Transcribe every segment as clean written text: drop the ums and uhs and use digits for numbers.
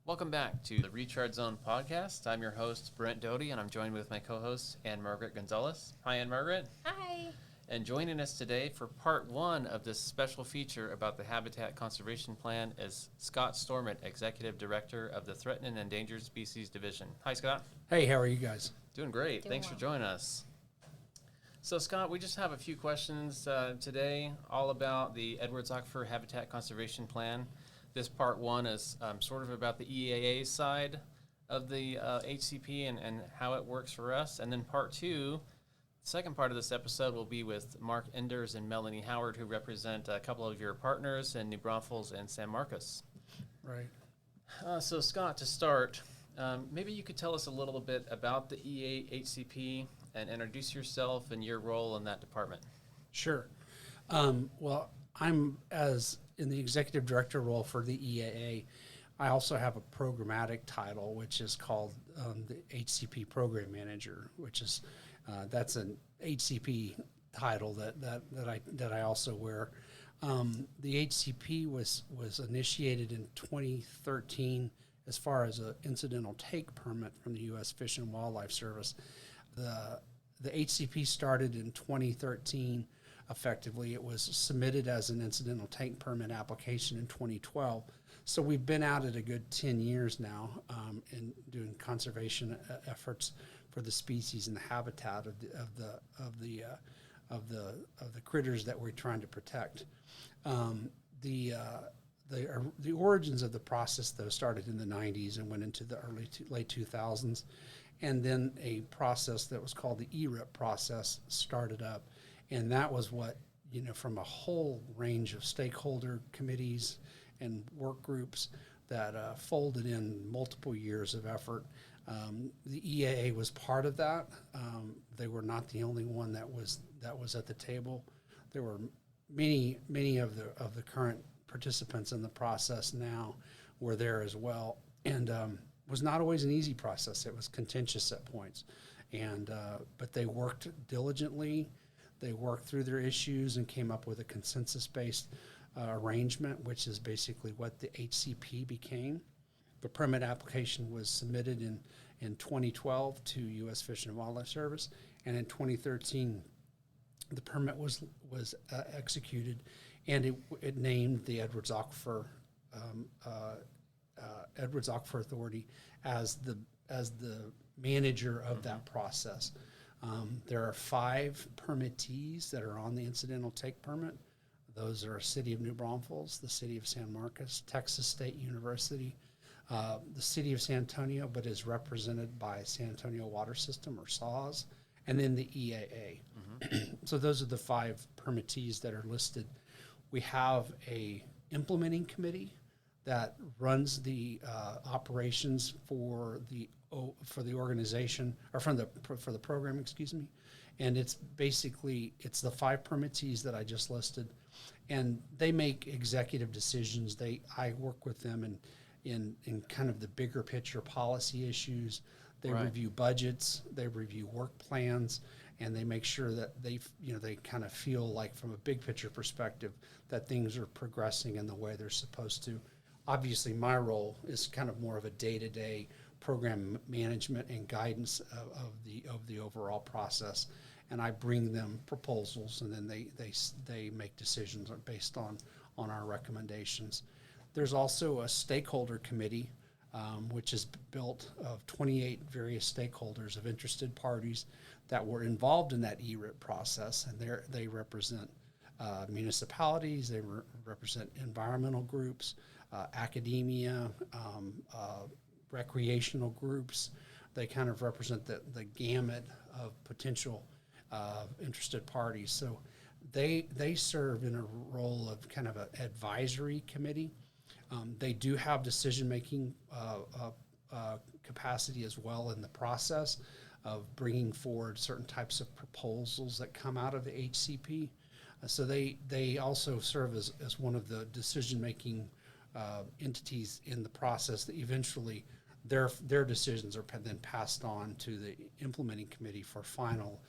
Welcome back to the Recharge Zone podcast. I'm your host, Brent Doty, and I'm joined with my co-host, Ann-Margaret Gonzalez. Hi, Ann-Margaret. Hi. And joining us today for part one of this special feature about the Habitat Conservation Plan is Scott Storment, Executive Director of the Threatened and Endangered Species Division. Hi, Scott. Hey, how are you guys? Doing great. Thanks for joining us. So, Scott, we just have a few questions today all about the Edwards Aquifer Habitat Conservation Plan. This part one is sort of about the EAA side of the HCP and how it works for us. And then part two, the second part of this episode, will be with Mark Enders and Melani Howard, who represent a couple of your partners in New Braunfels and San Marcos. Right. So, Scott, to start, maybe you could tell us a little bit about the EAHCP and introduce yourself and your role in that department. Sure. Well, I'm in the executive director role for the EAA. I also have a programmatic title, which is called the HCP Program Manager, which is that's an HCP title that I also wear. The HCP was initiated in 2013 as far as an incidental take permit from the U.S. Fish and Wildlife Service. The HCP started in 2013. Effectively, it was submitted as an incidental take permit application in 2012. So we've been at it a good 10 years now in doing conservation efforts for the species and the habitat of the critters that we're trying to protect. The origins of the process, though, started in the 90s and went into the late 2000s. And then a process that was called the ERIP process started up. And that was what, from a whole range of stakeholder committees and work groups that folded in multiple years of effort. The EAA was part of that. They were not the only one that was at the table. There were many of the current participants in the process now were there as well. And was not always an easy process. It was contentious at points. But they worked diligently. They worked through their issues and came up with a consensus-based arrangement, which is basically what the HCP became. The permit application was submitted in 2012 to U.S. Fish and Wildlife Service, and in 2013, the permit was executed, and it named the Edwards Aquifer Authority as the manager of that process. There are 5 permittees that are on the incidental take permit. Those are City of New Braunfels, the City of San Marcos, Texas State University, the City of San Antonio, but is represented by San Antonio Water System, or SAWS, and then the EAA. Mm-hmm. So those are the 5 permittees that are listed. We have a implementing committee that runs the operations for the organization, or for the program, excuse me. And it's the 5 permittees that I just listed, and they make executive decisions. I work with them in kind of the bigger picture policy issues. They review budgets, they review work plans, and they make sure that they kind of feel like, from a big picture perspective, that things are progressing in the way they're supposed to. Obviously, my role is kind of more of a day-to-day program management and guidance of the overall process, and I bring them proposals, and then they make decisions based on our recommendations. There's also a stakeholder committee, which is built of 28 various stakeholders of interested parties that were involved in that ERIP process, and they represent municipalities, they represent environmental groups, academia, recreational groups. They kind of represent the gamut of potential interested parties. So they serve in a role of kind of an advisory committee. They do have decision-making capacity as well in the process of bringing forward certain types of proposals that come out of the HCP. So they also serve as one of the decision-making entities in the process that eventually their decisions are then passed on to the implementing committee for final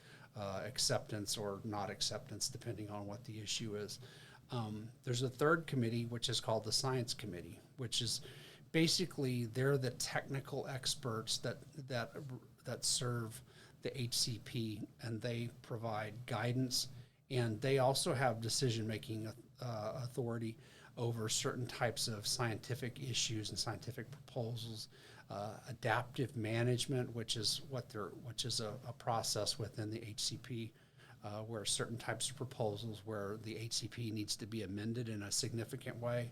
acceptance or not acceptance, depending on what the issue is. There's a third committee, which is called the Science Committee, which is basically they're the technical experts that serve the HCP, and they provide guidance, and they also have decision-making authority over certain types of scientific issues and scientific proposals. Adaptive management, which is a process within the HCP, where certain types of proposals where the HCP needs to be amended in a significant way,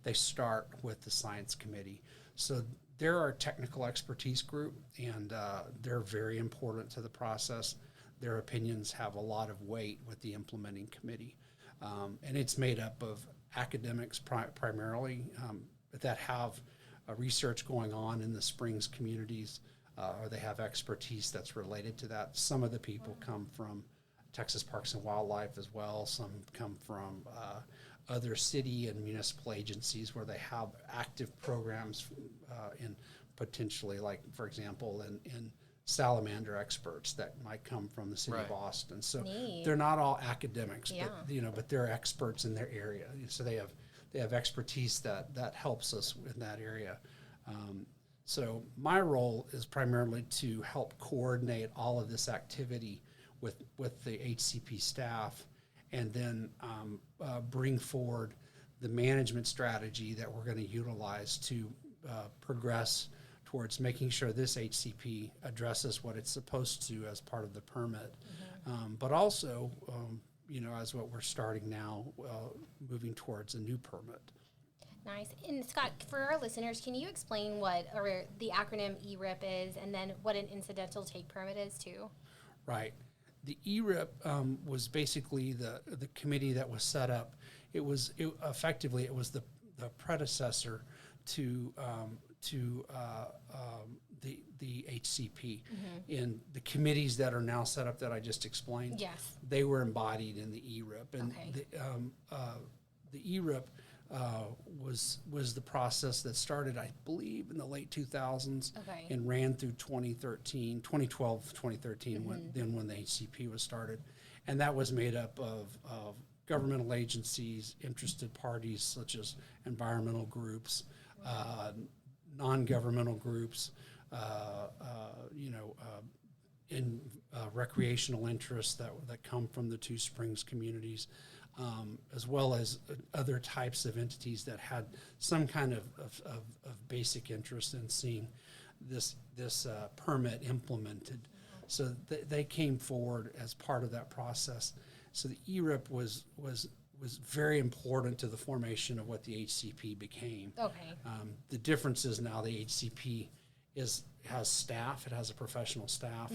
they start with the Science Committee. So they're our technical expertise group, and they're very important to the process. Their opinions have a lot of weight with the implementing committee. And it's made up of academics primarily that have research going on in the Springs communities, or they have expertise that's related to that. Some of the people come from Texas Parks and Wildlife as well. Some come from other city and municipal agencies where they have active programs in potentially, like, for example, in salamander experts that might come from the city of Austin. So they're not all academics, but they're experts in their area. So they have expertise that helps us in that area. So my role is primarily to help coordinate all of this activity with the HCP staff, and then bring forward the management strategy that we're going to utilize to progress towards making sure this HCP addresses what it's supposed to as part of the permit. But also, as what we're starting now, moving towards a new permit. Nice. And Scott, for our listeners, can you explain what the acronym ERIP is, and then what an incidental take permit is too? Right. The ERIP was basically the committee that was set up. It was the predecessor to the HCP. And the committees that are now set up that I just explained, they were embodied in the ERIP. And the ERIP was the process that started, I believe, in the late 2000s and ran through 2012, 2013, when the HCP was started. And that was made up of governmental agencies, interested parties such as environmental groups, non-governmental groups, in recreational interests that come from the Two Springs communities, as well as other types of entities that had some kind of basic interest in seeing this permit implemented. So they came forward as part of that process. So the ERIP was very important to the formation of what the HCP became. The difference is now the HCP has staff. It has a professional staff.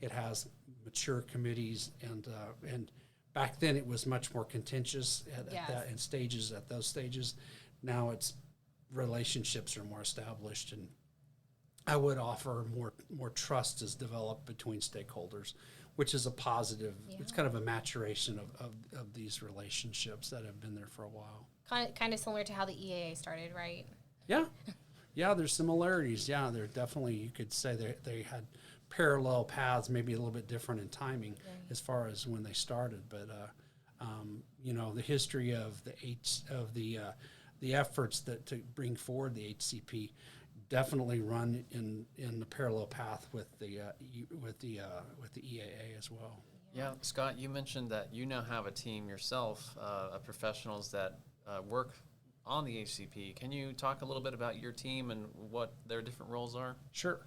It has mature committees, and back then it was much more contentious at those stages. Now it's relationships are more established, and I would offer more trust is developed between stakeholders, which is a positive. It's kind of a maturation of these relationships that have been there for a while. Kind of similar to how the EAA started, right? Yeah, there's similarities. Yeah, they're definitely, you could say they had parallel paths, maybe a little bit different in timing as far as when they started. But the history of the efforts to bring forward the HCP definitely run in the parallel path with the EAA as well. Yeah, Scott, you mentioned that you now have a team yourself of professionals that work on the HCP. Can you talk a little bit about your team and what their different roles are? Sure.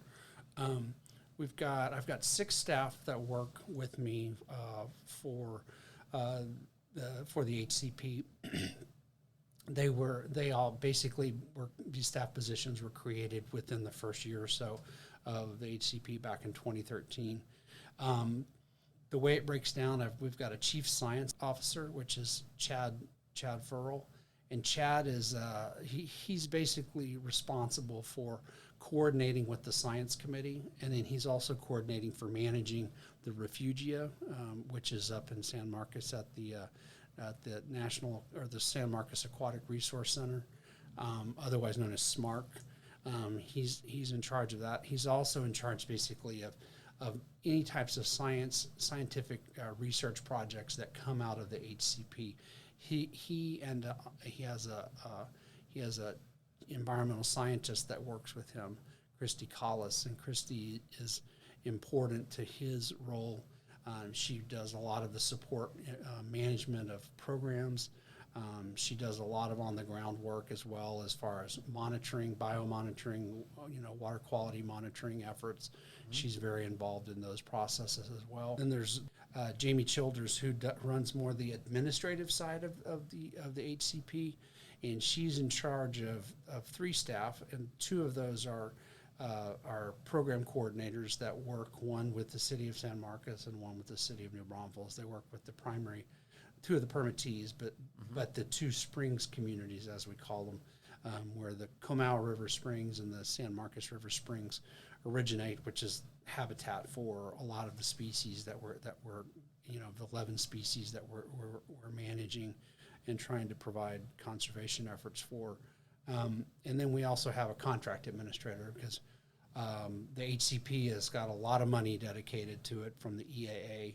I've got 6 staff that work with me for the HCP. These staff positions were created within the first year or so of the HCP back in 2013. The way it breaks down, we've got a chief science officer, which is Chad Furl. And Chad is he's basically responsible for coordinating with the science committee, and then he's also coordinating for managing the refugia, which is up in San Marcos at the National, or the San Marcos Aquatic Resource Center, otherwise known as SMARC. He's in charge of that. He's also in charge basically of any types of scientific research projects that come out of the HCP. he has a environmental scientist that works with him, Christy Collis, and Christy is important to his role. She does a lot of the support management of programs. She does a lot of on-the-ground work as well, as far as monitoring, biomonitoring, water quality monitoring efforts. She's very involved in those processes as well. Then there's Jamie Childers, who runs more the administrative side of the HCP, and she's in charge of 3 staff, and 2 of those are program coordinators that work, one with the City of San Marcos and one with the City of New Braunfels. They work with the primary 2 of the permittees, but the 2 springs communities, as we call them, where the Comal River Springs and the San Marcos River Springs originate, which is habitat for a lot of the species that we're the 11 species that we're managing and trying to provide conservation efforts for. And then we also have a contract administrator, because the HCP has got a lot of money dedicated to it from the EAA,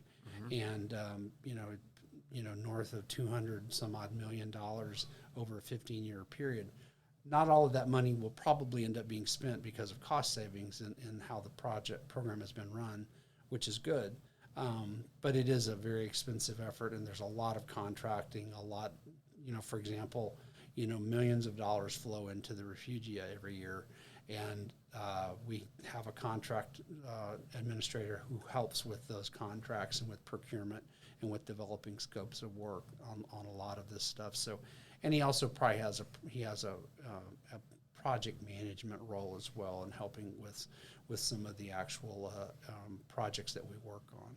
and north of 200 some odd million dollars over a 15-year period. Not all of that money will probably end up being spent because of cost savings and how the program has been run, which is good. But it is a very expensive effort, and there's a lot of contracting, a lot, for example, millions of dollars flow into the refugia every year, and we have a contract administrator who helps with those contracts and with procurement and with developing scopes of work on a lot of this stuff. So, and he also probably has a project management role as well in helping with some of the actual projects that we work on.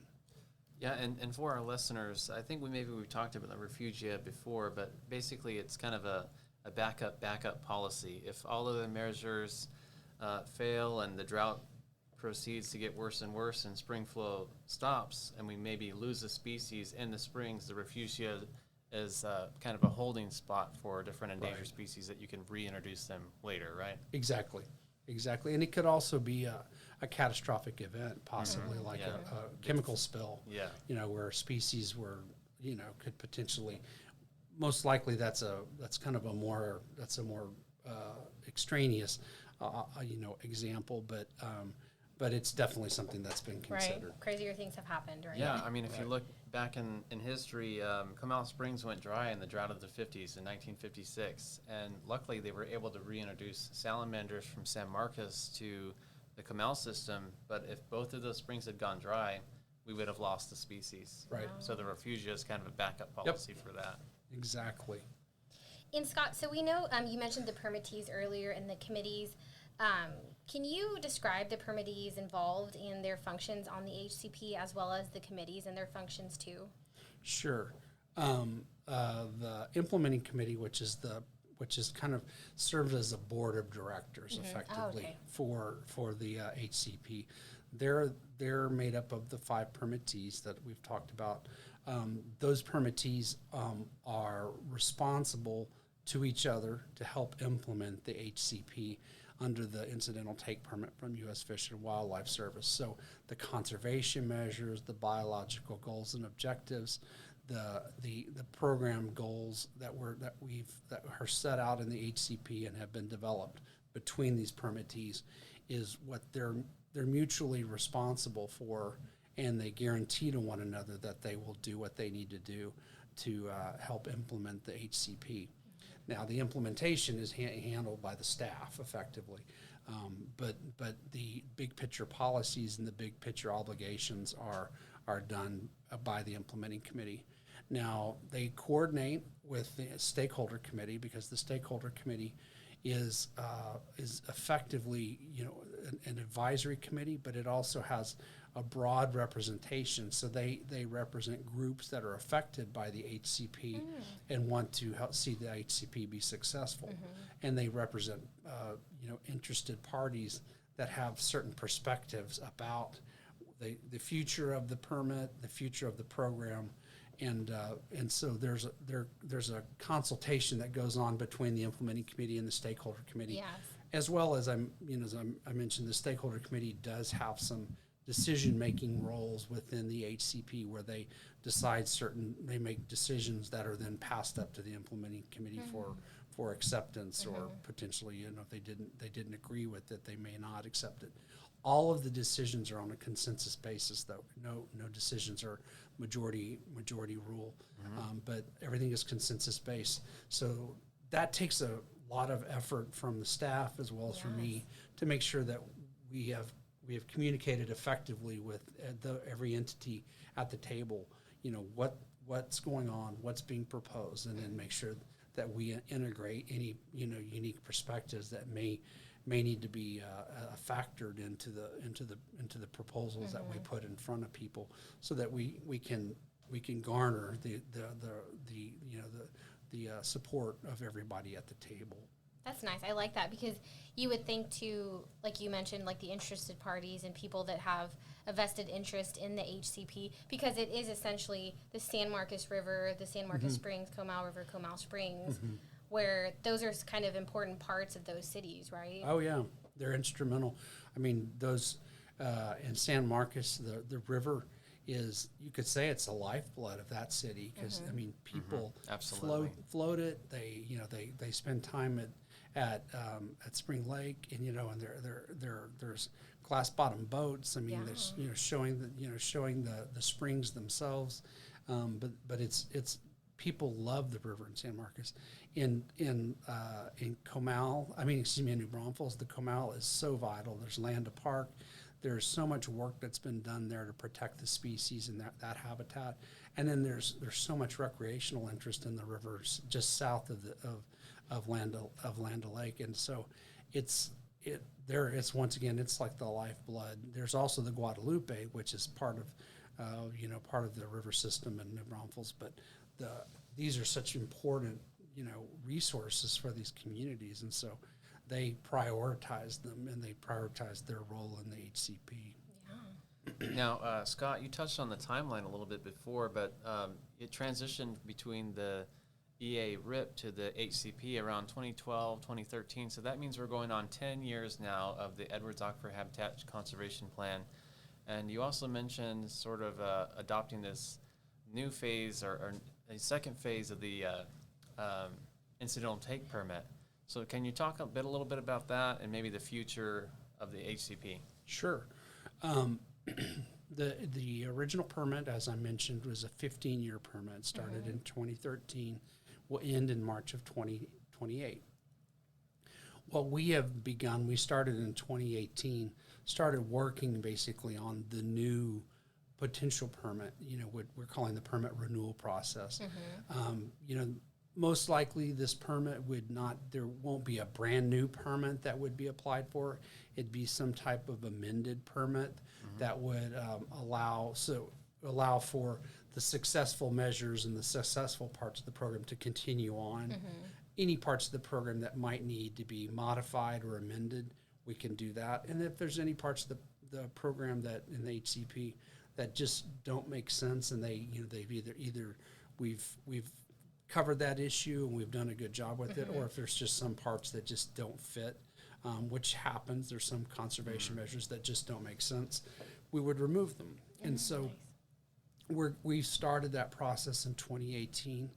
Yeah, and for our listeners, I think we've talked about the refugia before, but basically it's kind of a backup policy. If all of the measures fail and the drought proceeds to get worse and worse and spring flow stops and we maybe lose a species in the springs, the refugia is kind of a holding spot for different endangered species that you can reintroduce them later, right? Exactly. And it could also be a catastrophic event, possibly like a chemical spill, where species could potentially, most likely that's a more extraneous example, but it's definitely something that's been considered. Right. Crazier things have happened, right? Yeah, I mean, if you look back in history, Comal Springs went dry in the drought of the 50s in 1956, and luckily they were able to reintroduce salamanders from San Marcos to the Comal system, but if both of those springs had gone dry, we would have lost the species. Right. So the refugia is kind of a backup policy for that. Exactly. And Scott, so we know you mentioned the permittees earlier and the committees. Can you describe the permittees involved and their functions on the HCP, as well as the committees and their functions too? Sure. The implementing committee, which is kind of served as a board of directors effectively for the HCP. They're made up of the 5 permittees that we've talked about. Those permittees are responsible to each other to help implement the HCP under the incidental take permit from U.S. Fish and Wildlife Service. So the conservation measures, the biological goals and objectives, the program goals that are set out in the HCP and have been developed between these permittees is what they're mutually responsible for, and they guarantee to one another that they will do what they need to do to help implement the HCP. Now, the implementation is handled by the staff effectively, but the big picture policies and the big picture obligations are done by the implementing committee. Now, they coordinate with the stakeholder committee, because the stakeholder committee is effectively an advisory committee, but it also has a broad representation. So they represent groups that are affected by the HCP and want to help see the HCP be successful. And they represent interested parties that have certain perspectives about the future of the permit, the future of the program. And so there's a consultation that goes on between the implementing committee and the stakeholder committee. Yes. As well as I mentioned, the stakeholder committee does have some decision-making roles within the HCP, where they they make decisions that are then passed up to the implementing committee for acceptance, or potentially, if they didn't agree with it, they may not accept it. All of the decisions are on a consensus basis, though. No decisions are majority rule, but everything is consensus based. So that takes a lot of effort from the staff as well as from me to make sure that we have communicated effectively with every entity at the table. What's going on, what's being proposed, and then make sure that we integrate any unique perspectives that may need to be factored into the proposals that we put in front of people, so that we can garner the support of everybody at the table. That's nice. I like that, because you would think too, like you mentioned, like the interested parties and people that have a vested interest in the HCP, because it is essentially the San Marcos River, the San Marcos Springs, Comal River, Comal Springs, where those are kind of important parts of those cities, right? Oh yeah, they're instrumental. I mean, those in San Marcos, the river is, you could say it's the lifeblood of that city, because I mean, people float it. They spend time at Spring Lake, and and there's glass bottom boats. I mean, there's showing the springs themselves, but it's people love the river in San Marcos. In Comal, in New Braunfels, the Comal is so vital. There's land to park. There's so much work that's been done there to protect the species and that habitat. And then there's so much recreational interest in the rivers just south of Land O'Lake. And so it's once again, it's like the lifeblood. There's also the Guadalupe, which is part of the river system in New Braunfels. But these are such important resources for these communities, and so they prioritize them, and they prioritize their role in the HCP. Yeah. Now, Scott, you touched on the timeline a little bit before, but it transitioned between the EA RIP to the HCP around 2012, 2013. So that means we're going on 10 years now of the Edwards Aquifer Habitat Conservation Plan. And you also mentioned sort of adopting this new phase or a second phase of the incidental take permit. So can you talk a little bit about that and maybe the future of the HCP? Sure. The original permit, as I mentioned, was a 15-year permit. Started in 2013, will end in March of 2028. What we have begun, we started in 2018, started working basically on the new potential permit, what we're calling the permit renewal process. Most likely this permit there won't be a brand new permit that would be applied for. It'd be some type of amended permit that would allow for the successful measures and the successful parts of the program to continue on. Any parts of the program that might need to be modified or amended, we can do that. And if there's any parts of the program that in the HCP that just don't make sense, and they've either we've covered that issue and we've done a good job with it, or if there's just some parts that just don't fit, which happens, there's some conservation measures that just don't make sense, we would remove them. And so we started that process in 2018.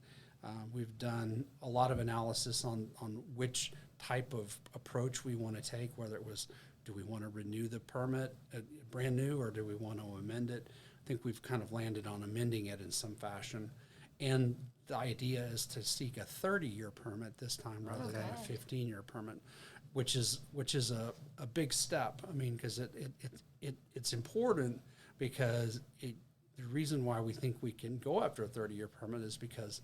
We've done a lot of analysis on which type of approach we want to take, whether it was, do we want to renew the permit brand new, or do we want to amend it? I think we've kind of landed on amending it in some fashion. And the idea is to seek a 30-year permit this time rather than a 15-year permit, which is a big step. I mean, because it's important, because the reason why we think we can go after a 30-year permit is because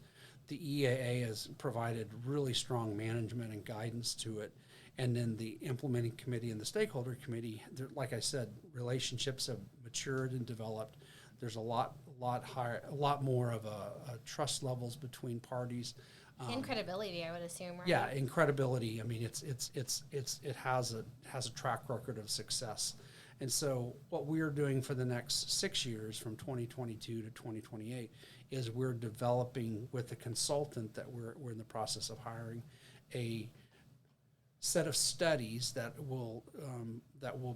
the EAA has provided really strong management and guidance to it. And then the implementing committee and the stakeholder committee, like I said, relationships have matured and developed. There's a lot more of a trust levels between parties. And credibility, I would assume, right? Yeah, and credibility. I mean, it has a track record of success. And so what we're doing for the next 6 years, from 2022 to 2028, is we're developing with a consultant that we're in the process of hiring a set of studies that will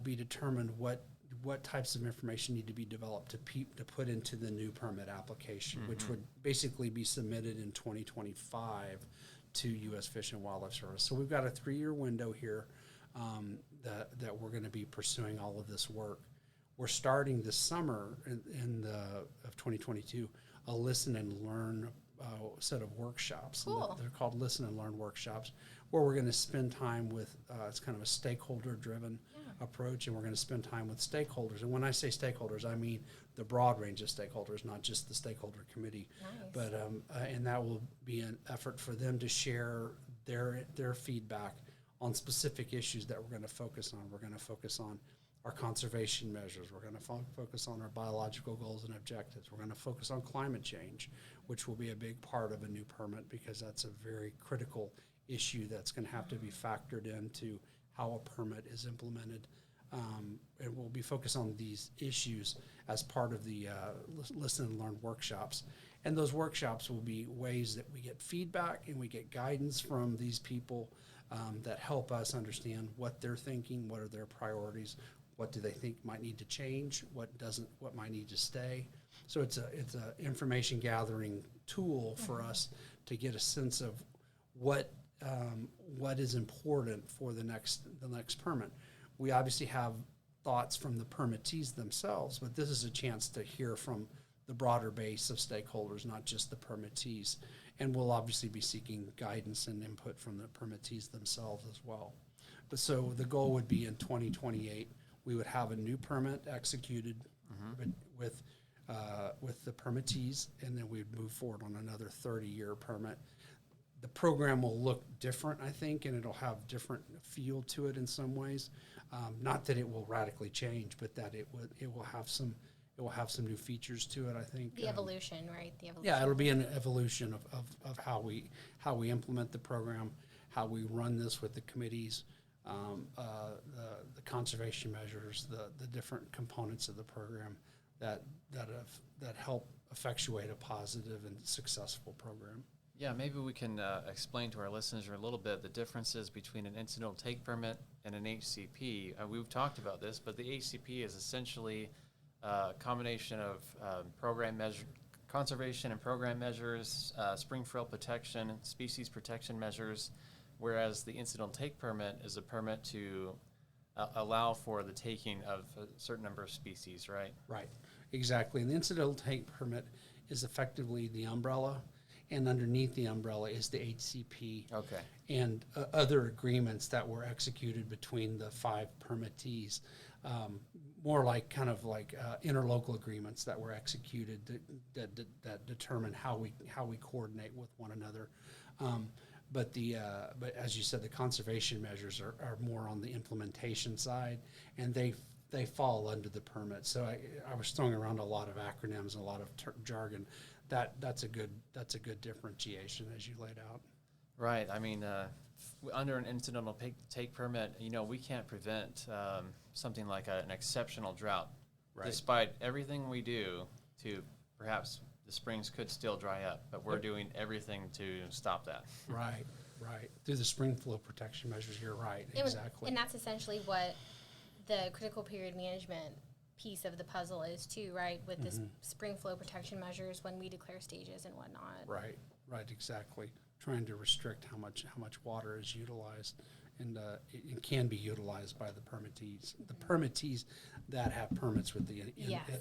be determined what what types of information need to be developed to put into the new permit application, which would basically be submitted in 2025 to U.S. Fish and Wildlife Service. So we've got a 3-year window here that we're going to be pursuing all of this work. We're starting this summer of 2022 a listen and learn set of workshops. Cool. And they're called listen and learn workshops, where we're going to spend time with, it's kind of a stakeholder-driven approach, and we're going to spend time with stakeholders. And when I say stakeholders, I mean the broad range of stakeholders, not just the stakeholder committee. Nice. But and that will be an effort for them to share their feedback on specific issues that we're going to focus on. We're going to focus on our conservation measures. We're going to focus on our biological goals and objectives. We're going to focus on climate change, which will be a big part of a new permit, because that's a very critical issue that's going to have to be factored into how a permit is implemented. And we'll be focused on these issues as part of the listen and learn workshops. And those workshops will be ways that we get feedback and we get guidance from these people that help us understand what they're thinking, what are their priorities, what do they think might need to change, what might need to stay. So it's a information gathering tool for us to get a sense of what is important for the next permit. We obviously have thoughts from the permittees themselves, but this is a chance to hear from the broader base of stakeholders, not just the permittees. And we'll obviously be seeking guidance and input from the permittees themselves as well. But so the goal would be in 2028, we would have a new permit executed with the permittees, and then we'd move forward on another 30-year permit. The program will look different, I think, and it'll have different feel to it in some ways. Not that it will radically change, but that it will have some new features to it, I think. The evolution, right? The evolution. Yeah, it'll be an evolution of how we implement the program, how we run this with the committees, the conservation measures, the different components of the program that help effectuate a positive and successful program. Yeah, maybe we can explain to our listeners a little bit the differences between an incidental take permit and an HCP. We've talked about this, but the HCP is essentially a combination of conservation and program measures, spring frill protection, species protection measures, whereas the incidental take permit is a permit to allow for the taking of a certain number of species, right? Right, exactly. And the incidental take permit is effectively the umbrella, and underneath the umbrella is the HCP and other agreements that were executed between the 5 permittees, more like interlocal agreements that were executed that determine how we coordinate with one another. But as you said, the conservation measures are more on the implementation side, and they fall under the permit. So I was throwing around a lot of acronyms and a lot of jargon. That's a good differentiation as you laid out. Right. I mean, under an incidental take permit, we can't prevent something like an exceptional drought. Right. Despite everything we do to perhaps the springs could still dry up, but we're doing everything to stop that. Right. Through the spring flow protection measures, you're right. Exactly. And that's essentially what the critical period management piece of the puzzle is too, right? With this spring flow protection measures when we declare stages and whatnot. Right, exactly. Trying to restrict how much water is utilized, and it can be utilized by the permittees. The permittees that have permits with the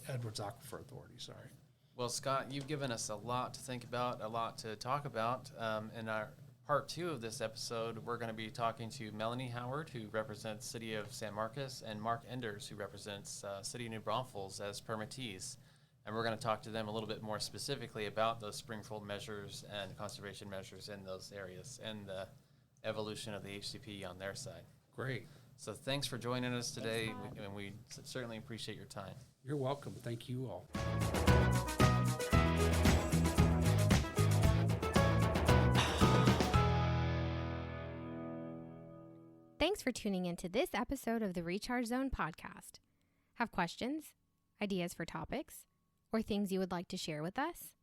Edwards Aquifer Authority. Sorry. Well, Scott, you've given us a lot to think about, a lot to talk about. In our part 2 of this episode, we're going to be talking to Melani Howard, who represents City of San Marcos, and Mark Enders, who represents City of New Braunfels as permittees. And we're going to talk to them a little bit more specifically about those spring flow measures and conservation measures in those areas and the evolution of the HCP on their side. Great. So thanks for joining us today, Thanks, and we certainly appreciate your time. You're welcome. Thank you all. Thanks for tuning into this episode of the Recharge Zone podcast. Have questions, ideas for topics, or things you would like to share with us?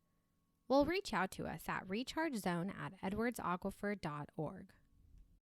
Well, reach out to us at rechargezone@edwardsaquifer.org.